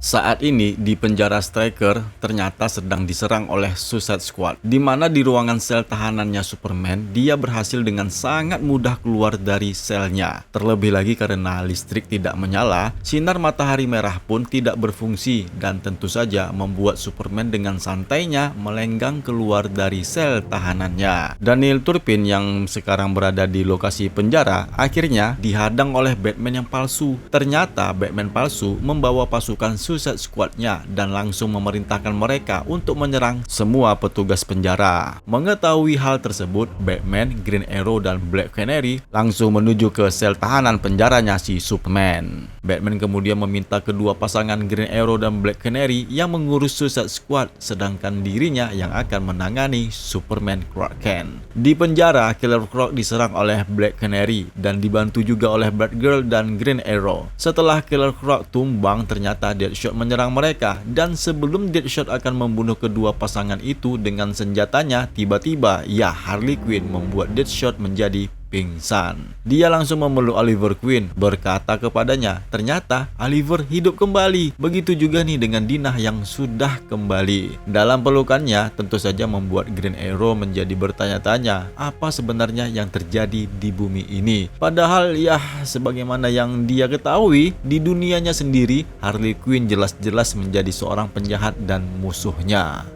Saat ini di penjara Stryker ternyata sedang diserang oleh Suicide Squad, di mana di ruangan sel tahanannya Superman, dia berhasil dengan sangat mudah keluar dari selnya. Terlebih lagi karena listrik tidak menyala, sinar matahari merah pun tidak berfungsi dan tentu saja membuat Superman dengan santainya melenggang keluar dari sel tahanannya. Daniel Turpin yang sekarang berada di lokasi penjara akhirnya dihadang oleh Batman yang palsu. Ternyata Batman palsu membawa pasukan Suicide Squad-nya dan langsung memerintahkan mereka untuk menyerang semua petugas penjara. Mengetahui hal tersebut, Batman, Green Arrow, dan Black Canary langsung menuju ke sel tahanan penjaranya si Superman. Batman kemudian meminta kedua pasangan Green Arrow dan Black Canary yang mengurus Suicide Squad, sedangkan dirinya yang akan menangani Superman Clark Kent. Di penjara, Killer Croc diserang oleh Black Canary dan dibantu juga oleh Batgirl dan Green Arrow. Setelah Killer Croc tumbang, ternyata Deadshot menyerang mereka, dan sebelum Deadshot akan membunuh kedua pasangan itu dengan senjatanya, tiba-tiba Harley Quinn membuat Deadshot menjadi pingsan. Dia langsung memeluk Oliver Queen, berkata kepadanya, ternyata Oliver hidup kembali. Begitu juga nih dengan Dinah yang sudah kembali. Dalam pelukannya tentu saja membuat Green Arrow menjadi bertanya-tanya apa sebenarnya yang terjadi di bumi ini. Padahal sebagaimana yang dia ketahui, di dunianya sendiri Harley Quinn jelas-jelas menjadi seorang penjahat dan musuhnya.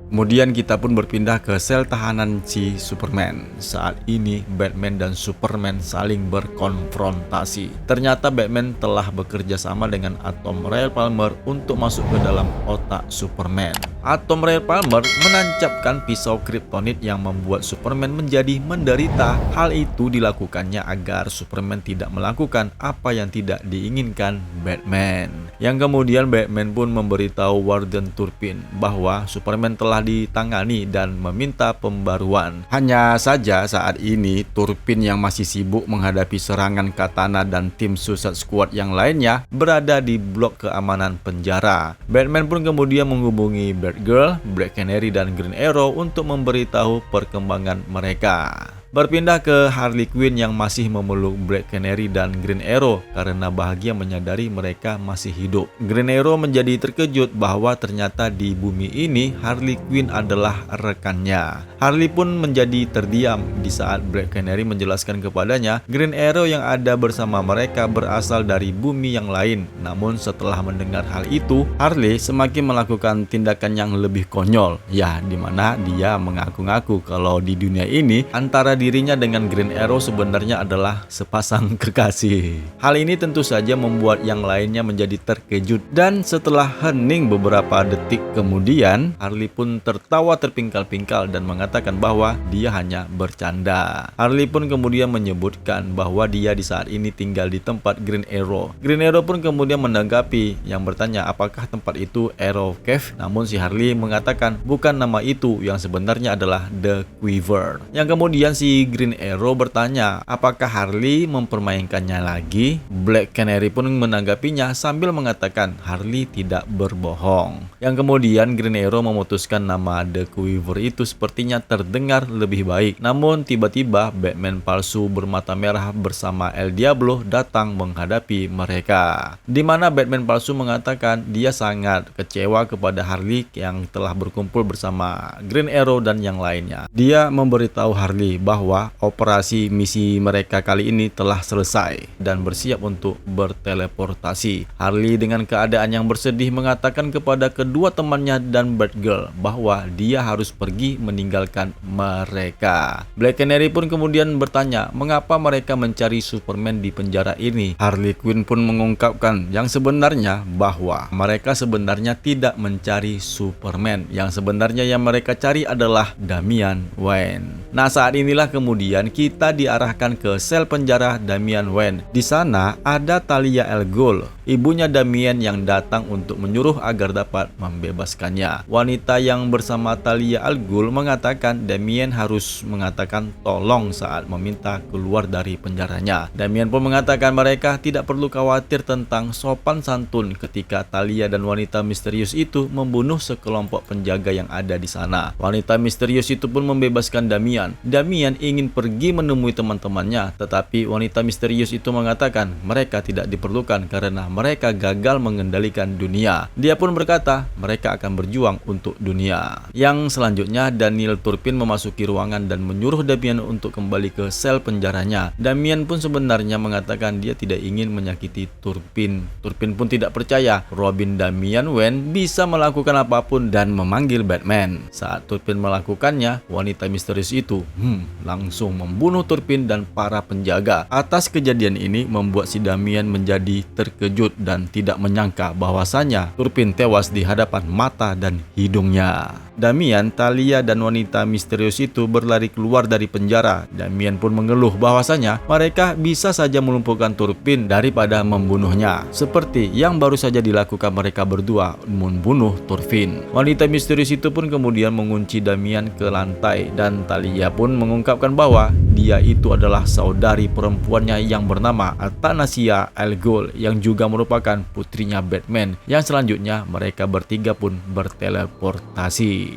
Kemudian kita pun berpindah ke sel tahanan si Superman. Saat ini Batman dan Superman saling berkonfrontasi. Ternyata Batman telah bekerja sama dengan Atom Ray Palmer untuk masuk ke dalam otak Superman. Atom Ray Palmer menancapkan pisau kryptonit yang membuat Superman menjadi menderita. Hal itu dilakukannya agar Superman tidak melakukan apa yang tidak diinginkan Batman. Yang kemudian Batman pun memberitahu Warden Turpin bahwa Superman telah ditangani dan meminta pembaruan. Hanya saja saat ini Turpin yang masih sibuk menghadapi serangan Katana dan tim Suicide Squad yang lainnya berada di blok keamanan penjara. Batman pun kemudian menghubungi Batgirl, Black Canary, dan Green Arrow untuk memberitahu perkembangan mereka. Berpindah ke Harley Quinn yang masih memeluk Black Canary dan Green Arrow karena bahagia menyadari mereka masih hidup. Green Arrow menjadi terkejut bahwa ternyata di bumi ini Harley Quinn adalah rekannya. Harley pun menjadi terdiam di saat Black Canary menjelaskan kepadanya Green Arrow yang ada bersama mereka berasal dari bumi yang lain. Namun setelah mendengar hal itu, Harley semakin melakukan tindakan yang lebih konyol. Di mana dia mengaku-ngaku kalau di dunia ini antara dirinya dengan Green Arrow sebenarnya adalah sepasang kekasih. Hal ini tentu saja membuat yang lainnya menjadi terkejut, dan setelah hening beberapa detik kemudian, Harley pun tertawa terpingkal-pingkal dan mengatakan bahwa dia hanya bercanda. Harley pun kemudian menyebutkan bahwa dia di saat ini tinggal di tempat Green Arrow. Green Arrow pun kemudian menanggapi yang bertanya apakah tempat itu Arrow Cave, namun si Harley mengatakan bukan nama itu, yang sebenarnya adalah The Quiver. Yang kemudian si Green Arrow bertanya apakah Harley mempermainkannya lagi. Black Canary pun menanggapinya sambil mengatakan Harley tidak berbohong. Yang kemudian Green Arrow memutuskan nama The Quiver itu sepertinya terdengar lebih baik. Namun tiba-tiba Batman palsu bermata merah bersama El Diablo datang menghadapi mereka. Di mana Batman palsu mengatakan dia sangat kecewa kepada Harley yang telah berkumpul bersama Green Arrow dan yang lainnya. Dia memberitahu Harley bahwa operasi misi mereka kali ini telah selesai dan bersiap untuk berteleportasi. Harley dengan keadaan yang bersedih mengatakan kepada kedua temannya dan Batgirl bahwa dia harus pergi meninggalkan mereka. Black Canary pun kemudian bertanya mengapa mereka mencari Superman di penjara ini. Harley Quinn pun mengungkapkan yang sebenarnya bahwa mereka sebenarnya tidak mencari Superman. Yang sebenarnya yang mereka cari adalah Damian Wayne. Nah, saat inilah kemudian kita diarahkan ke sel penjara Damian Wayne. Di sana ada Talia al Ghul, ibunya Damian yang datang untuk menyuruh agar dapat membebaskannya. Wanita yang bersama Talia al Ghul mengatakan Damian harus mengatakan tolong saat meminta keluar dari penjaranya. Damian pun mengatakan mereka tidak perlu khawatir tentang sopan santun ketika Talia dan wanita misterius itu membunuh sekelompok penjaga yang ada di sana. Wanita misterius itu pun membebaskan Damian. Damian ingin pergi menemui teman-temannya, tetapi wanita misterius itu mengatakan mereka tidak diperlukan karena mereka gagal mengendalikan dunia. Dia pun berkata mereka akan berjuang untuk dunia. Yang selanjutnya, Daniel Turpin memasuki ruangan dan menyuruh Damian untuk kembali ke sel penjaranya. Damian pun sebenarnya mengatakan dia tidak ingin menyakiti Turpin. Turpin pun tidak percaya Robin Damian Wayne bisa melakukan apapun dan memanggil Batman. Saat Turpin melakukannya, wanita misterius itu langsung membunuh Turpin dan para penjaga. Atas kejadian ini membuat si Damian menjadi terkejut dan tidak menyangka bahwasanya Turpin tewas di hadapan mata dan hidungnya. Damian, Talia, dan wanita misterius itu berlari keluar dari penjara. Damian pun mengeluh bahwasanya mereka bisa saja melumpuhkan Turpin daripada membunuhnya, seperti yang baru saja dilakukan mereka berdua membunuh Turpin. Wanita misterius itu pun kemudian mengunci Damian ke lantai, dan Talia pun mengungkapkan bahwa dia itu adalah saudari perempuannya yang bernama Athanasia Al Ghul, yang juga merupakan putrinya Batman, yang selanjutnya mereka bertiga pun berteleportasi.